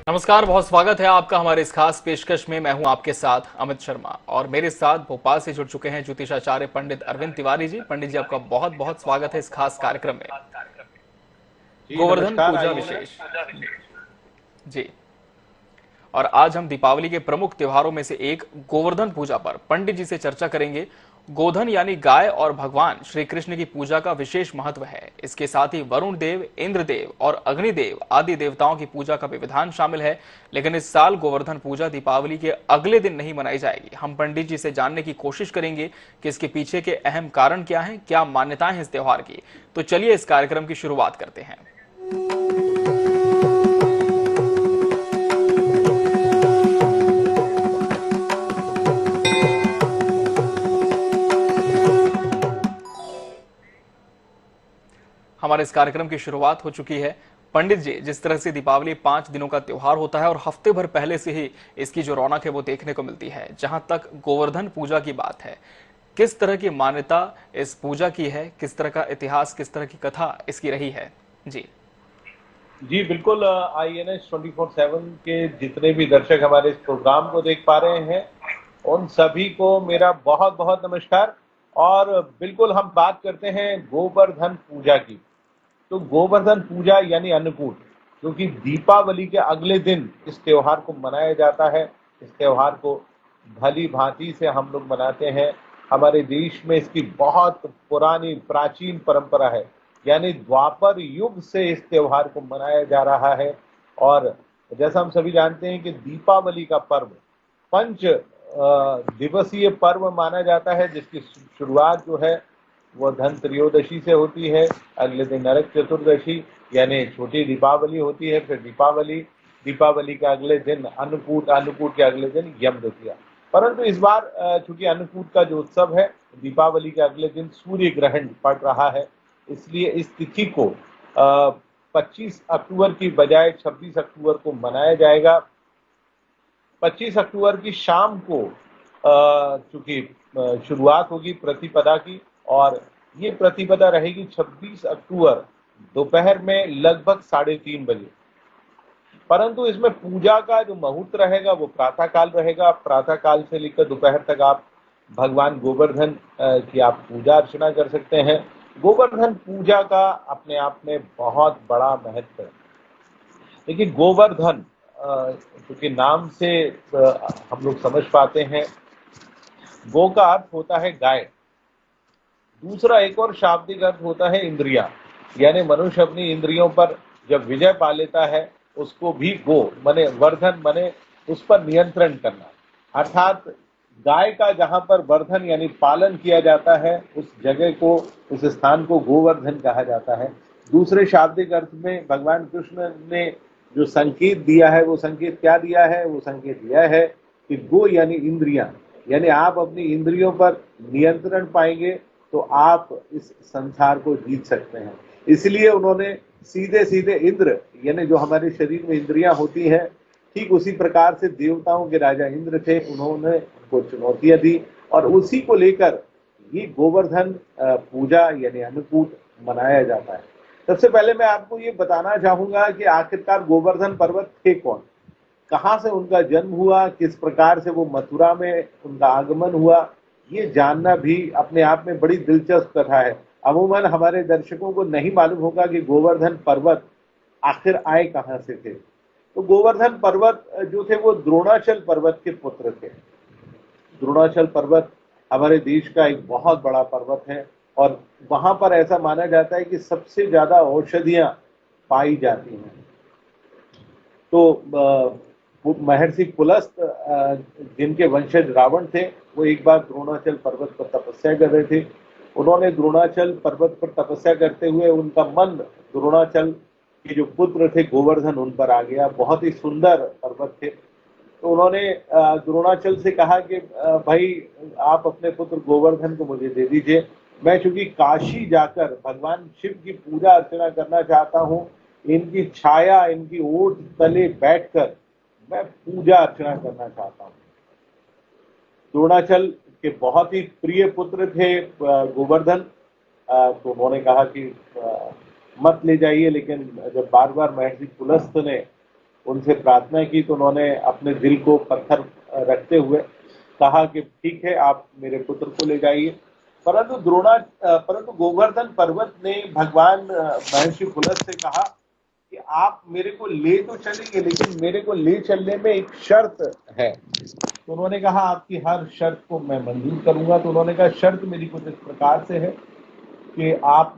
नमस्कार, बहुत स्वागत है आपका हमारे इस खास पेशकश में। मैं हूं आपके साथ अमित शर्मा और मेरे साथ भोपाल से जुड़ चुके हैं ज्योतिषाचार्य पंडित अरविंद तिवारी जी। पंडित जी, आपका बहुत बहुत स्वागत है इस खास कार्यक्रम में। जी गोवर्धन नमस्कार। पूजा आइए ना। विशेष जी। और आज हम दीपावली के प्रमुख त्योहारों में से एक गोवर्धन पूजा पर पंडित जी से चर्चा करेंगे। गोधन यानी गाय और भगवान श्री कृष्ण की पूजा का विशेष महत्व है। इसके साथ ही वरुण देव, इंद्र देव और अग्निदेव आदि देवताओं की पूजा का भी विधान शामिल है। लेकिन इस साल गोवर्धन पूजा दीपावली के अगले दिन नहीं मनाई जाएगी। हम पंडित जी से जानने की कोशिश करेंगे कि इसके पीछे के अहम कारण क्या हैं, क्या मान्यताएं हैं इस त्योहार की। तो चलिए इस कार्यक्रम की शुरुआत करते हैं। हमारे इस कार्यक्रम की शुरुआत हो चुकी है। पंडित जी, जिस तरह से दीपावली 5 दिनों का त्योहार होता है और हफ्ते भर पहले से ही इसकी जो रौनक है वो देखने को मिलती है। जहां तक गोवर्धन पूजा की बात है, किस तरह की मान्यता इस पूजा की है, किस तरह का इतिहास, किस तरह की कथा इसकी रही है जी। जी बिल्कुल। INS 24/7 के जितने भी दर्शक हमारे इस प्रोग्राम को देख पा रहे हैं, उन सभी को मेरा बहुत बहुत नमस्कार। और बिल्कुल हम बात करते हैं गोवर्धन पूजा की। तो गोवर्धन पूजा यानी अन्नकूट, क्योंकि दीपावली के अगले दिन इस त्योहार को मनाया जाता है। इस त्योहार को भली भांति से हम लोग मनाते हैं। हमारे देश में इसकी बहुत पुरानी प्राचीन परंपरा है, यानी द्वापर युग से इस त्योहार को मनाया जा रहा है। और जैसा हम सभी जानते हैं कि दीपावली का पर्व पंच दिवसीय पर्व माना जाता है, जिसकी शुरुआत जो है वो धन त्रयोदशी से होती है। अगले दिन नरक चतुर्दशी यानी छोटी दीपावली होती है। फिर दीपावली, दीपावली के अगले दिन अन्नकूट, अन्नकूट के अगले दिन यम द्वितीया। परंतु इस बार चूंकि अन्नकूट का जो उत्सव है दीपावली के अगले दिन सूर्य ग्रहण पड़ रहा है, इसलिए इस तिथि को 25 अक्टूबर की बजाय 26 अक्टूबर को मनाया जाएगा। 25 अक्टूबर की शाम को चूंकि शुरुआत होगी प्रतिपदा की, और ये प्रतिपदा रहेगी 26 अक्टूबर दोपहर में लगभग 3:30 बजे। परंतु इसमें पूजा का जो मुहूर्त रहेगा वो प्रातः काल रहेगा। प्रातः काल से लेकर दोपहर तक आप भगवान गोवर्धन की आप पूजा अर्चना कर सकते हैं। गोवर्धन पूजा का अपने आप में बहुत बड़ा महत्व है। देखिए गोवर्धन, क्योंकि नाम से हम लोग समझ पाते हैं, गो का अर्थ होता है गाय। दूसरा एक और शाब्दिक अर्थ होता है इंद्रिया, यानी मनुष्य अपनी इंद्रियों पर जब विजय पा लेता है उसको भी गो मने वर्धन मने उस पर नियंत्रण करना। अर्थात गाय का जहां पर वर्धन यानी पालन किया जाता है उस जगह को, उस स्थान को गोवर्धन कहा जाता है। दूसरे शाब्दिक अर्थ में भगवान कृष्ण ने जो संकेत दिया है, वो संकेत क्या दिया है? वो संकेत यह है कि गो यानी इंद्रियां, यानी आप अपनी इंद्रियों पर नियंत्रण पाएंगे तो आप इस संसार को जीत सकते हैं। इसलिए उन्होंने सीधे सीधे इंद्र, यानी जो हमारे शरीर में इंद्रियां होती हैं, ठीक उसी प्रकार से देवताओं के राजा इंद्र थे, उन्होंने उनको चुनौतियां दी और उसी को लेकर ये गोवर्धन पूजा यानी अन्नकूट मनाया जाता है। सबसे पहले मैं आपको ये बताना चाहूंगा कि आखिरकार गोवर्धन पर्वत थे कौन, कहाँ से उनका जन्म हुआ, किस प्रकार से वो मथुरा में उनका आगमन हुआ, ये जानना भी अपने आप में बड़ी दिलचस्प कथा है। अमूमन हमारे दर्शकों को नहीं मालूम होगा कि गोवर्धन पर्वत आखिर आए कहाँ से थे। तो गोवर्धन पर्वत जो थे वो द्रोणाचल पर्वत के पुत्र थे। द्रोणाचल पर्वत हमारे देश का एक बहुत बड़ा पर्वत है और वहां पर ऐसा माना जाता है कि सबसे ज्यादा औषधियां पाई जाती हैं। तो महर्षि पुलस्त, जिनके वंशज रावण थे, वो एक बार द्रोणाचल पर्वत पर तपस्या कर रहे थे। उन्होंने द्रोणाचल पर्वत पर तपस्या करते हुए उनका मन द्रोणाचल के जो पुत्र थे गोवर्धन उन पर आ गया। बहुत ही सुंदर पर्वत थे। तो उन्होंने द्रोणाचल से कहा कि भाई आप अपने पुत्र गोवर्धन को मुझे दे दीजिए। मैं चूंकि काशी जाकर भगवान शिव की पूजा अर्चना करना चाहता हूँ, इनकी छाया, इनकी ओट तले बैठकर मैं पूजा अर्चना करना चाहता हूँ। द्रोणाचल के बहुत ही प्रिय पुत्र थे गोवर्धन। तो उन्होंने कहा कि मत ले जाइए, लेकिन जब बार बार महर्षि पुलस्त ने उनसे प्रार्थना की तो उन्होंने अपने दिल को पत्थर रखते हुए कहा कि ठीक है, आप मेरे पुत्र को ले जाइए। परंतु गोवर्धन पर्वत ने भगवान महर्षि पुलस्त से कहा कि आप मेरे को ले तो चलेंगे, लेकिन मेरे को ले चलने में एक शर्त है। तो उन्होंने कहा आपकी हर शर्त को मैं मंजूर करूंगा। तो उन्होंने कहा शर्त मेरी कुछ इस प्रकार से है कि आप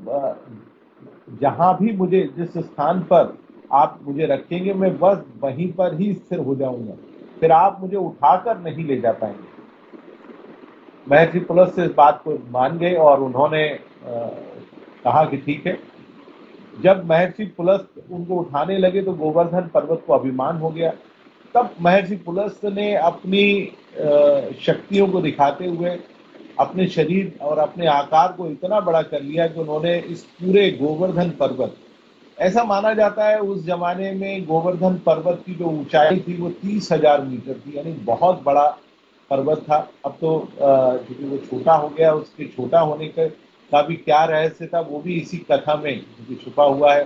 जहां भी मुझे, जिस स्थान पर आप मुझे रखेंगे, मैं बस वहीं पर ही स्थिर हो जाऊंगा, फिर आप मुझे उठाकर नहीं ले जा पाएंगे। महर्षि पुलस्त इस बात को मान गए और उन्होंने कहा कि ठीक है। जब महर्षि पुलस्त उनको उठाने लगे तो गोवर्धन पर्वत को अभिमान हो गया। तब महर्षि पुलस्त ने अपनी शक्तियों को दिखाते हुए अपने शरीर और अपने आकार को इतना बड़ा कर लिया कि उन्होंने इस पूरे गोवर्धन पर्वत, ऐसा माना जाता है उस जमाने में गोवर्धन पर्वत की जो ऊंचाई थी वो 30,000 मीटर थी, यानी बहुत बड़ा पर्वत था। अब तो क्योंकि वो छोटा हो गया, उसके छोटा होने का भी क्या रहस्य था वो भी इसी कथा में छुपा हुआ है।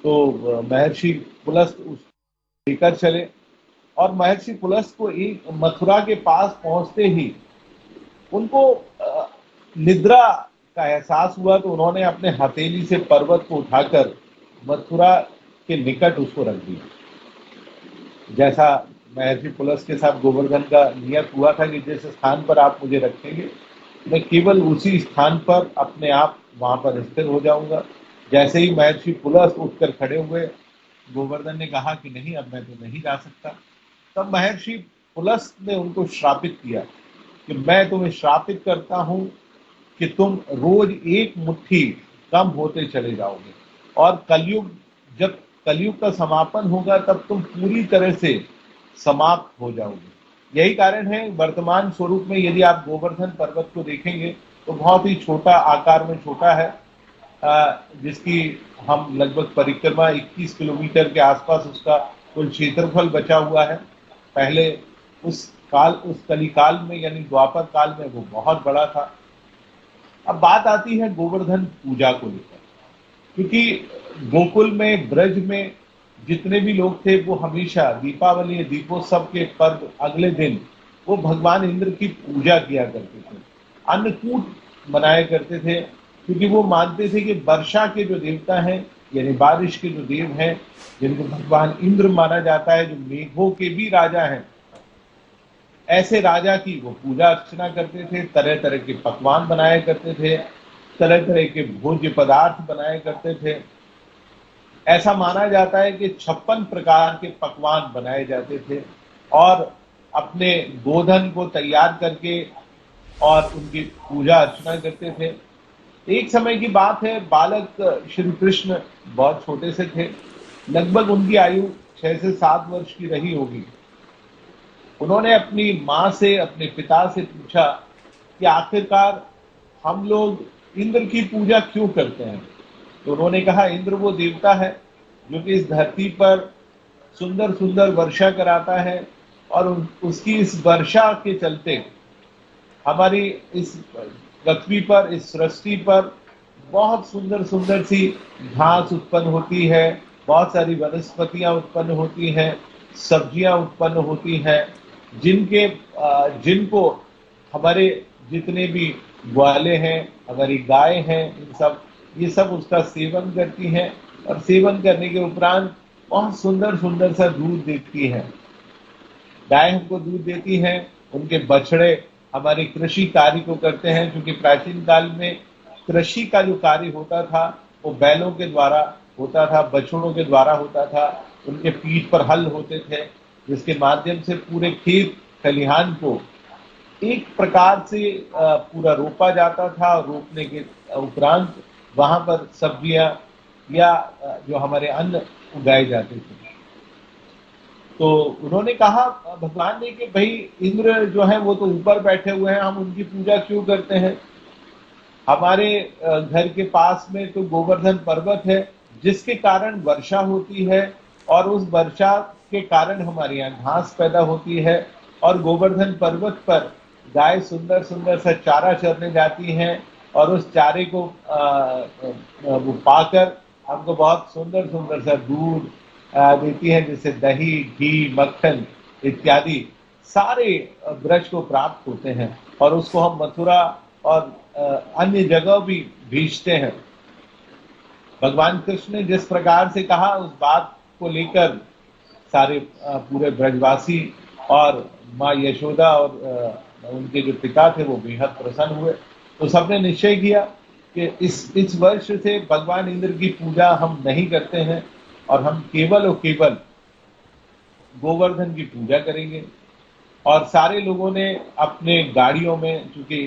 तो महर्षि पुलस्त उस लेकर चले और महर्षि पुलस्त को एक मथुरा के पास पहुंचते ही उनको निद्रा का एहसास हुआ। तो उन्होंने अपने हथेली से पर्वत को उठाकर मथुरा के निकट उसको रख दिया। जैसा महर्षि पुलस्त के साथ गोवर्धन का नियत हुआ था कि जिस स्थान पर आप मुझे रखेंगे मैं केवल उसी स्थान पर अपने आप वहां पर स्थिर हो जाऊंगा। जैसे ही महर्षि पुलस्त उठकर खड़े हुए, गोवर्धन ने कहा कि नहीं, अब मैं तो नहीं जा सकता। तब महर्षि पुलस्त ने उनको श्रापित किया कि मैं तुम्हें श्रापित करता हूं कि तुम रोज एक मुट्ठी कम होते चले जाओगे और जब कलयुग का समापन होगा तब तुम पूरी तरह से समाप्त हो जाओगे। यही कारण है वर्तमान स्वरूप में यदि आप गोवर्धन पर्वत को देखेंगे तो बहुत ही छोटा आकार में छोटा है, जिसकी हम लगभग परिक्रमा 21 किलोमीटर के आसपास उसका कुल क्षेत्रफल बचा हुआ है। पहले उस कलिकाल में यानी द्वापर काल में वो बहुत बड़ा था। अब बात आती है गोवर्धन पूजा को लेकर, क्योंकि गोकुल में, ब्रज में जितने भी लोग थे वो हमेशा दीपावली, दीपोत्सव के पर्व अगले दिन वो भगवान इंद्र की पूजा किया करते थे, अन्नकूट मनाया करते थे, क्योंकि वो मानते थे कि वर्षा के जो देवता हैं यानी बारिश के जो देव हैं, जिनको भगवान इंद्र माना जाता है, जो मेघों के भी राजा हैं, ऐसे राजा की वो पूजा अर्चना करते थे। तरह तरह के पकवान बनाया करते थे, तरह तरह के भोज्य पदार्थ बनाया करते थे। ऐसा माना जाता है कि 56 प्रकार के पकवान बनाए जाते थे और अपने गोधन को तैयार करके और उनकी पूजा अर्चना करते थे। एक समय की बात है, बालक श्री कृष्ण बहुत छोटे से थे, लगभग उनकी आयु 6 से 7 वर्ष की रही होगी। उन्होंने अपनी माँ से, अपने पिता से पूछा कि आखिरकार हम लोग इंद्र की पूजा क्यों करते हैं। तो उन्होंने कहा इंद्र वो देवता है जो कि इस धरती पर सुंदर सुंदर वर्षा कराता है और उसकी इस वर्षा के चलते हमारी इस पृथ्वी पर, इस सृष्टि पर बहुत सुंदर सुंदर सी घास उत्पन्न होती है, बहुत सारी वनस्पतियां उत्पन्न होती हैं, सब्जियां उत्पन्न होती हैं, जिनको हमारे जितने भी ग्वाले हैं, हमारी गाय हैं, ये सब उसका सेवन करती हैं और सेवन करने के उपरांत बहुत सुंदर सुंदर सा दूध देती है। गाय हमको दूध देती है, उनके बछड़े हमारे कृषि कार्य को करते हैं, क्योंकि प्राचीन काल में कृषि का जो कार्य होता था वो बैलों के द्वारा होता था, बछड़ों के द्वारा होता था। उनके पीठ पर हल होते थे जिसके माध्यम से पूरे खेत खलिहान को एक प्रकार से पूरा रोपा जाता था। रोपने के उपरांत वहां पर सब्जियां या जो हमारे अन्न उगाए जाते थे। तो उन्होंने कहा भगवान ने कि भाई इंद्र जो है वो तो ऊपर बैठे हुए हैं, हम उनकी पूजा क्यों करते हैं। हमारे घर के पास में तो गोवर्धन पर्वत है जिसके कारण वर्षा होती है और उस वर्षा के कारण हमारे यहाँ घास पैदा होती है और गोवर्धन पर्वत पर गाय सुंदर सुंदर सा चारा चरने जाती हैं और उस चारे को वो पाकर हमको बहुत सुंदर सुंदर सा दूध, देती हैं, जैसे दही, घी, मक्खन इत्यादि सारे ब्रज को प्राप्त होते हैं और उसको हम मथुरा और अन्य जगह भी भेजते हैं। भगवान कृष्ण ने जिस प्रकार से कहा उस बात को लेकर सारे पूरे ब्रजवासी और माँ यशोदा और उनके जो पिता थे वो बेहद प्रसन्न हुए। तो सबने निश्चय किया कि इस वर्ष से भगवान इंद्र की पूजा हम नहीं करते हैं और हम केवल और केवल गोवर्धन की पूजा करेंगे। और सारे लोगों ने अपने गाड़ियों में, चूंकि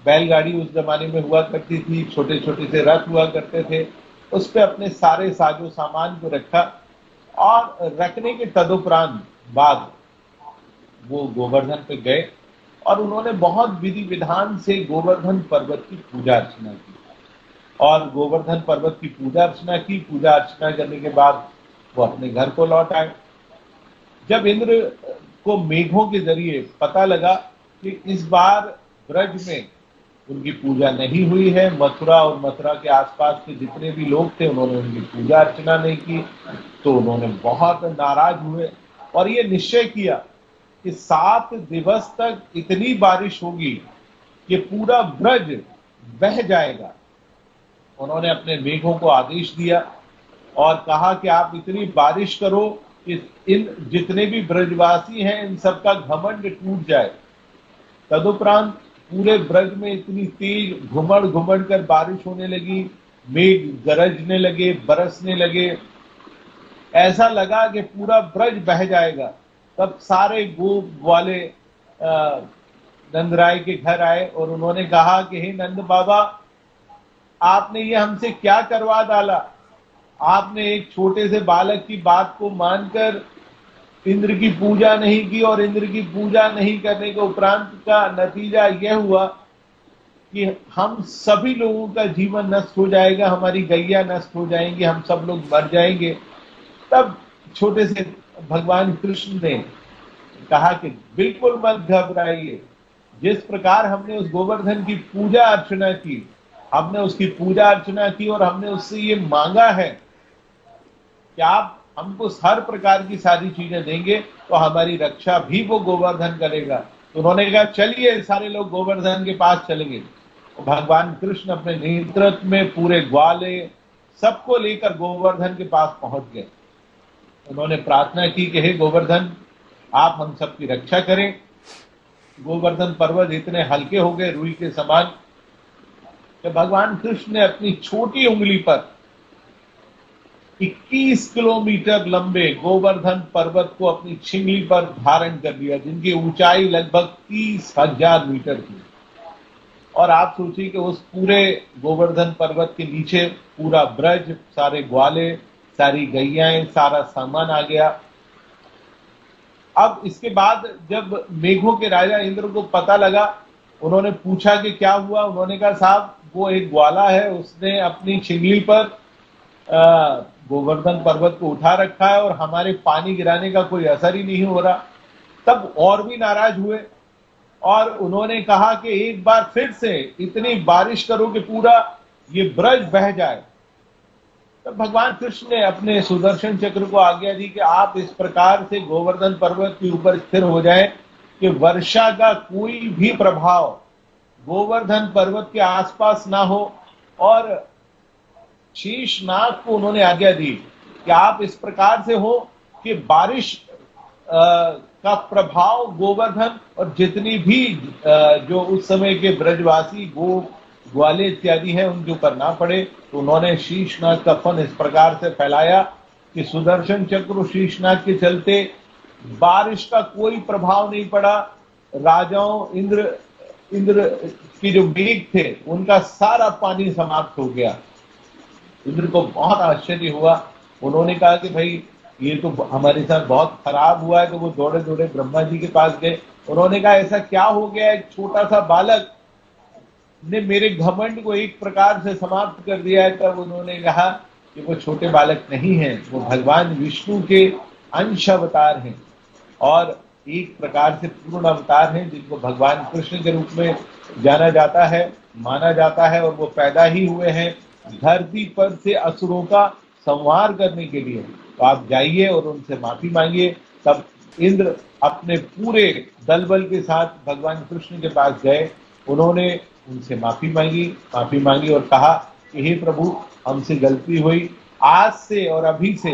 बैलगाड़ी उस जमाने में हुआ करती थी, छोटे छोटे से रथ हुआ करते थे, उस पे अपने सारे साजो सामान को रखा और रखने के तदुपरांत बाद वो गोवर्धन पे गए और उन्होंने बहुत विधि विधान से गोवर्धन पर्वत की पूजा अर्चना की और गोवर्धन पर्वत की पूजा अर्चना की। पूजा अर्चना करने के बाद वो अपने घर को लौट आए। जब इंद्र को मेघों के जरिए पता लगा कि इस बार ब्रज में उनकी पूजा नहीं हुई है, मथुरा और मथुरा के आसपास के जितने भी लोग थे उन्होंने उनकी पूजा अर्चना नहीं की, तो उन्होंने बहुत नाराज हुए और ये निश्चय किया कि 7 दिवस तक इतनी बारिश होगी कि पूरा ब्रज बह जाएगा। उन्होंने अपने मेघों को आदेश दिया और कहा कि आप इतनी बारिश करो कि इन जितने भी ब्रजवासी हैं इन सबका घमंड टूट जाए। तदुपरांत पूरे ब्रज में इतनी तेज घुमड़ घुमड़ कर बारिश होने लगी, मेघ गरजने लगे, बरसने लगे, ऐसा लगा कि पूरा ब्रज बह जाएगा। तब सारे गोप वाले नंदराय के घर आए और उन्होंने कहा कि हे नंद बाबा, आपने ये हमसे क्या करवा डाला। आपने एक छोटे से बालक की बात को मानकर इंद्र की पूजा नहीं की और इंद्र की पूजा नहीं करने के उपरांत का नतीजा यह हुआ कि हम सभी लोगों का जीवन नष्ट हो जाएगा, हमारी गैया नष्ट हो जाएंगी, हम सब लोग मर जाएंगे। तब छोटे से भगवान कृष्ण ने कहा कि बिल्कुल मत घबराइए, जिस प्रकार हमने उस गोवर्धन की पूजा अर्चना की, हमने उसकी पूजा अर्चना की और हमने उससे ये मांगा है कि आप हमको हर प्रकार की सारी चीजें देंगे तो हमारी रक्षा भी वो गोवर्धन करेगा। तो उन्होंने कहा चलिए सारे लोग गोवर्धन के पास चलेंगे। तो भगवान कृष्ण अपने नेतृत्व में पूरे ग्वाले सबको लेकर गोवर्धन के पास पहुंच गए। उन्होंने प्रार्थना की कि हे गोवर्धन, आप हम सबकी रक्षा करें। गोवर्धन पर्वत इतने हल्के हो गए रुई के समान कि भगवान कृष्ण ने अपनी छोटी उंगली पर 21 किलोमीटर लंबे गोवर्धन पर्वत को अपनी छिंगली पर धारण कर लिया, जिनकी ऊंचाई लगभग 30,000 मीटर थी। और आप सोचिए कि उस पूरे गोवर्धन पर्वत के नीचे पूरा ब्रज, सारे ग्वाले, सारी गैयाएं, सारा सामान आ गया। अब इसके बाद जब मेघों के राजा इंद्र को पता लगा, उन्होंने पूछा कि क्या हुआ। उन्होंने कहा साहब वो एक ग्वाला है, उसने अपनी छिंगली पर गोवर्धन पर्वत को उठा रखा है और हमारे पानी गिराने का कोई असर ही नहीं हो रहा। तब और भी नाराज हुए और उन्होंने कहा कि एक बार फिर से इतनी बारिश करो कि पूरा ये ब्रज बह जाए। तब भगवान कृष्ण ने अपने सुदर्शन चक्र को आज्ञा दी कि आप इस प्रकार से गोवर्धन पर्वत के ऊपर स्थिर हो जाएं कि वर्षा का कोई भी प्रभाव गोवर्धन पर्वत के आसपास ना हो। और शीशनाग को उन्होंने आज्ञा दी कि आप इस प्रकार से हो कि बारिश का प्रभाव गोवर्धन और जितनी भी जो उस समय के ब्रजवासी ग्वाले इत्यादि हैं उनके ऊपर ना पड़े। तो उन्होंने शीशनाग का फन इस प्रकार से फैलाया कि सुदर्शन चक्र शीशनाग के चलते बारिश का कोई प्रभाव नहीं पड़ा। राजाओं इंद्र की जो मेघ थे उनका सारा पानी समाप्त हो गया। इंद्र को बहुत आश्चर्य हुआ। उन्होंने कहा कि भाई ये तो हमारे साथ बहुत खराब हुआ है। तो वो दौड़े दौड़े ब्रह्मा जी के पास गए। उन्होंने कहा ऐसा क्या हो गया, एक छोटा सा बालक ने मेरे घमंड को एक प्रकार से समाप्त कर दिया है। तब उन्होंने कहा कि वो छोटे बालक नहीं है, वो भगवान विष्णु के अंश अवतार हैं और एक प्रकार से पूर्ण अवतार हैं, जिनको भगवान कृष्ण के रूप में जाना जाता है, माना जाता है। और वो पैदा ही हुए हैं धरती पर से असुरों का संहार करने के लिए। तो आप जाइए और उनसे माफी मांगिए। तब इंद्र अपने पूरे दल बल के साथ भगवान कृष्ण के पास गए, उन्होंने उनसे माफी मांगी और कहा कि हे प्रभु, हमसे गलती हुई, आज से और अभी से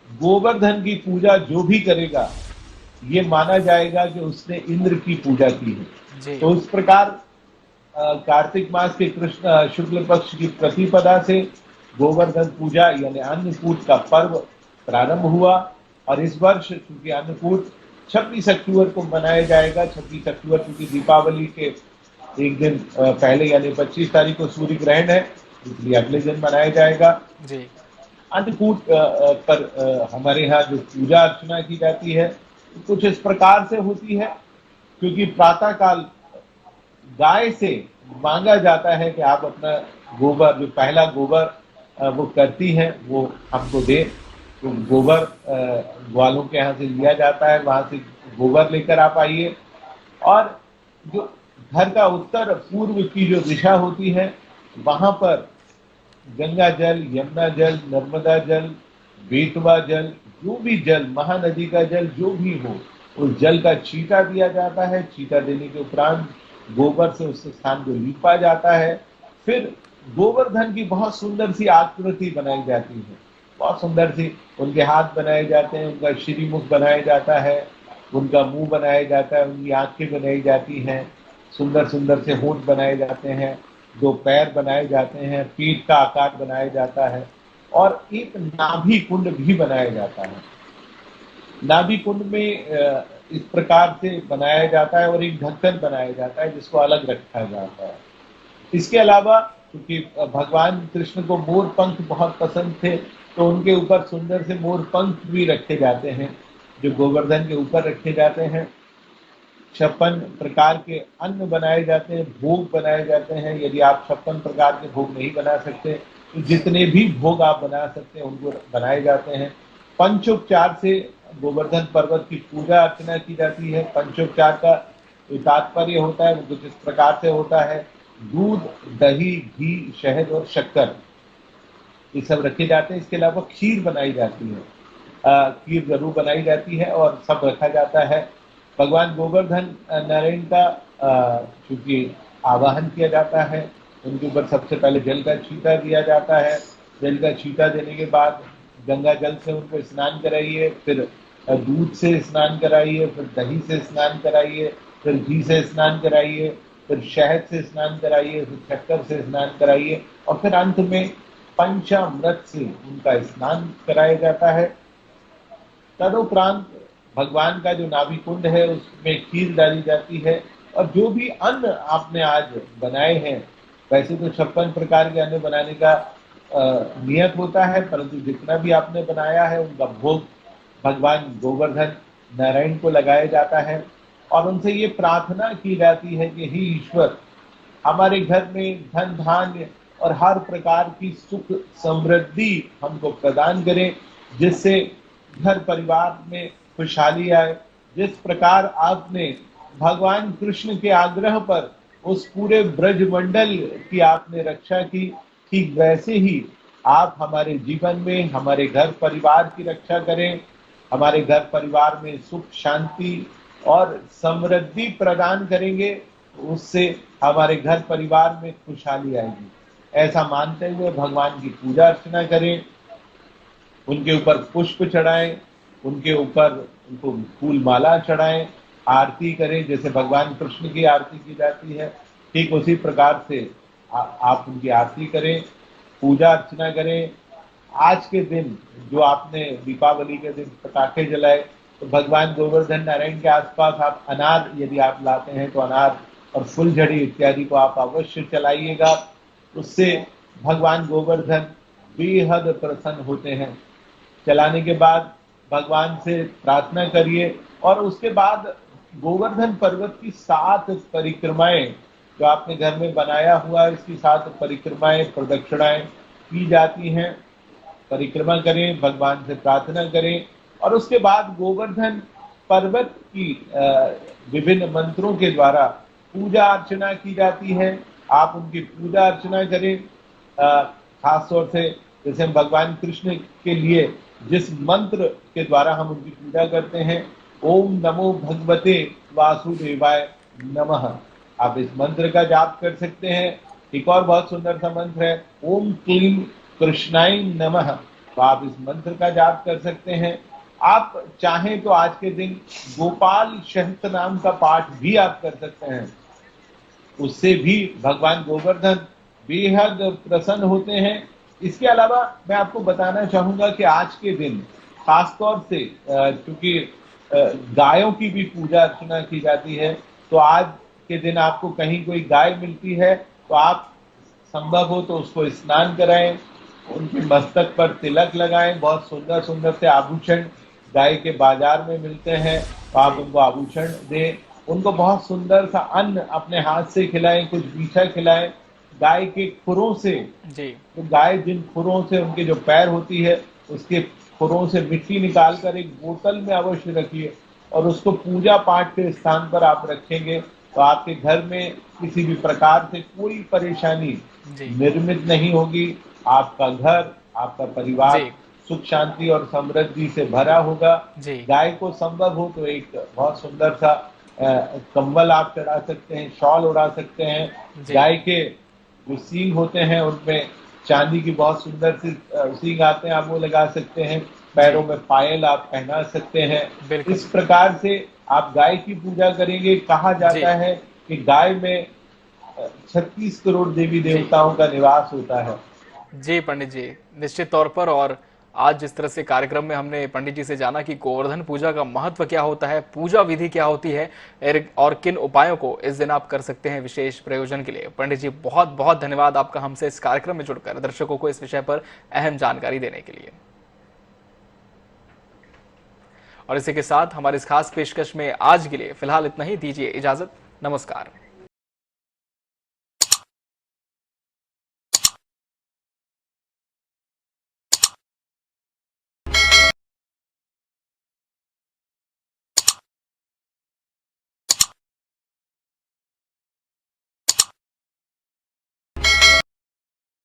गोवर्धन की पूजा जो भी करेगा ये माना जाएगा कि उसने इंद्र की पूजा की है। जी। तो इस प्रकार कार्तिक मास के कृष्ण शुक्ल पक्ष की प्रतिपदा से गोवर्धन पूजा यानी अन्नकूट का पर्व प्रारंभ हुआ। और इस वर्ष चूंकि अन्नकूट 26 अक्टूबर को मनाया जाएगा, 26 अक्टूबर क्योंकि दीपावली के एक दिन पहले यानी 25 तारीख को सूर्य ग्रहण है, इसलिए अगले दिन मनाया जाएगा। जी। अन्नकूट पर हमारे यहाँ जो पूजा अर्चना की जाती है कुछ इस प्रकार से होती है, क्योंकि प्रातः काल गाय से मांगा जाता है कि आप अपना गोबर, जो पहला गोबर वो करती है वो हमको दे। तो गोबर ग्वालों के यहाँ से लिया जाता है, वहां से गोबर लेकर आप आइए। और जो घर का उत्तर पूर्व की जो दिशा होती है वहां पर गंगा जल, यमुना जल, नर्मदा जल, बेतवा जल, जो भी जल, महानदी का जल जो भी हो, उस जल का छींटा दिया जाता है। छींटा देने के उपरांत गोबर से उस स्थान को लीपा जाता है। फिर गोवर्धन की बहुत सुंदर सी आकृति बनाई जाती है, बहुत सुंदर सी। उनके हाथ बनाए जाते हैं, उनका श्रीमुख बनाया जाता है, उनका मुंह बनाया जाता है, उनकी आंखें बनाई जाती हैं, सुंदर सुंदर से होंठ बनाए जाते हैं, दो पैर बनाए जाते हैं, पीठ का आकार बनाया जाता है और एक नाभि कुंड भी बनाया जाता है। नाभि कुंड में इस प्रकार से बनाया जाता है और एक ढक्कन बनाया जाता है जिसको अलग रखा जाता है। इसके अलावा क्योंकि भगवान कृष्ण को मोर पंख बहुत पसंद थे, तो उनके ऊपर सुंदर से मोर पंख भी रखे जाते हैं, जो गोवर्धन के ऊपर रखे जाते हैं। 56 प्रकार के अन्न बनाए जाते हैं, भोग बनाए जाते हैं। यदि आप 56 प्रकार के भोग नहीं बना सकते तो जितने भी भोग आप बना सकते हैं उनको बनाए जाते हैं। पंचोपचार से गोवर्धन पर्वत की पूजा अर्चना की जाती है। पंचोपचार का जो तात्पर्य होता है वो कुछ इस प्रकार से होता है: दूध, दही, घी, शहद और शक्कर, ये सब रखे जाते हैं। इसके अलावा खीर बनाई जाती है, खीर जरूर बनाई जाती है और सब रखा जाता है। भगवान गोवर्धन नारायण का चूंकि आवाहन किया जाता है, उनके ऊपर सबसे पहले जल का छींटा दिया जाता है। जल का छींटा देने के बाद गंगा जल से उनको स्नान कराइए, फिर दूध से स्नान कराइए, फिर दही से स्नान कराइए, फिर घी से स्नान कराइए, फिर शहद से स्नान कराइए, फिर शक्कर से स्नान कराइए और फिर अंत में पंचामृत से उनका स्नान कराया जाता है। तदुपरांत भगवान का जो नाभि कुंड है उसमें खीर डाली जाती है और जो भी अन्न आपने आज बनाए हैं, वैसे तो 56 प्रकार के अन्न बनाने का नियत होता है, परंतु जितना भी आपने बनाया है उनका भोग भगवान गोवर्धन नारायण को लगाया जाता है और उनसे ये प्रार्थना की जाती है कि हे ईश्वर, हमारे घर में धन धान्य और हर प्रकार की सुख समृद्धि हमको प्रदान करें, जिससे घर परिवार में खुशहाली आए। जिस प्रकार आपने भगवान कृष्ण के आग्रह पर उस पूरे ब्रजमंडल की आपने रक्षा की, ठीक वैसे ही आप हमारे जीवन में हमारे घर परिवार की रक्षा करें, हमारे घर परिवार में सुख शांति और समृद्धि प्रदान करेंगे, उससे हमारे घर परिवार में खुशहाली आएगी। ऐसा मानते हुए भगवान की पूजा अर्चना करें, उनके ऊपर पुष्प चढ़ाएं, उनके ऊपर उनको फूल माला चढ़ाएं, आरती करें। जैसे भगवान कृष्ण की आरती की जाती है, ठीक उसी प्रकार से आप उनकी आरती करें, पूजा अर्चना करें। आज के दिन जो आपने दीपावली के दिन पटाखे जलाए, तो भगवान गोवर्धन नारायण के आसपास आप अनार यदि आप लाते हैं तो अनार और फुलझड़ी इत्यादि को आप अवश्य चलाइएगा। उससे भगवान गोवर्धन बेहद प्रसन्न होते हैं। चलाने के बाद भगवान से प्रार्थना करिए और उसके बाद गोवर्धन पर्वत की 7 परिक्रमाएं जो आपने घर में बनाया हुआ है, इसकी 7 परिक्रमाएं प्रदक्षिणाएं की जाती हैं। परिक्रमा करें, भगवान से प्रार्थना करें और उसके बाद गोवर्धन पर्वत की विभिन्न मंत्रों के द्वारा पूजा अर्चना की जाती है। आप उनकी पूजा अर्चना करें, खास तौर से जैसे हम भगवान कृष्ण के लिए जिस मंत्र के द्वारा हम उनकी पूजा करते हैं, ओम नमो भगवते वासुदेवाय नमः, आप इस मंत्र का जाप कर सकते हैं। एक और बहुत सुंदर सा मंत्र है, ओम क्लीम कृष्णाय नमः, तो आप इस मंत्र का जाप कर सकते हैं। आप चाहें तो आज के दिन गोपाल शहत नाम का पाठ भी आप कर सकते हैं, उससे भी भगवान गोवर्धन बेहद प्रसन्न होते हैं। इसके अलावा मैं आपको बताना चाहूंगा कि आज के दिन खासतौर से क्योंकि गायों की भी पूजा अर्चना की जाती है, तो आज के दिन आपको कहीं कोई गाय मिलती है तो आप संभव हो तो उसको स्नान कराएं, उनके मस्तक पर तिलक लगाएं। बहुत सुंदर सुंदर से आभूषण गाय के बाजार में मिलते हैं, तो आप जी उनको आभूषण दें। उनको बहुत सुंदर सा अन्न अपने हाथ से खिलाएं, कुछ मीठा खिलाएं। गाय के खुरों से, जी तो गाय जिन खुरों से उनके जो पैर होती है, उसके खुरों से मिट्टी निकाल कर एक बोतल में अवश्य रखिए और उसको पूजा पाठ के स्थान पर आप रखेंगे, तो आपके घर में किसी भी प्रकार से कोई परेशानी जी निर्मित नहीं होगी। आपका घर, आपका परिवार जी सुख शांति और समृद्धि से भरा होगा। जी गाय को संभव हो तो एक बहुत सुंदर सा कंबल आप चढ़ा सकते हैं, शॉल उड़ा सकते हैं। जी गाय के जो सींग होते हैं उनमें चांदी की बहुत सुंदर सी सींग आते हैं, आप वो लगा सकते हैं। जी पैरों में पायल आप पहना सकते हैं। बिल्कुल इस प्रकार से आप गाय की पूजा करेंगे। कहा जी जाता है कि गाय में 36 करोड़ देवी जी देवताओं का निवास होता है। जी पंडित जी, निश्चित तौर पर। और आज जिस तरह से कार्यक्रम में हमने पंडित जी से जाना कि गोवर्धन पूजा का महत्व क्या होता है, पूजा विधि क्या होती है और किन उपायों को इस दिन आप कर सकते हैं विशेष प्रयोजन के लिए, पंडित जी बहुत बहुत धन्यवाद आपका हमसे इस कार्यक्रम में जुड़कर दर्शकों को इस विषय पर अहम जानकारी देने के लिए। और इसी के साथ हमारे इस खास पेशकश में आज के लिए फिलहाल इतना ही, दीजिए इजाजत, नमस्कार।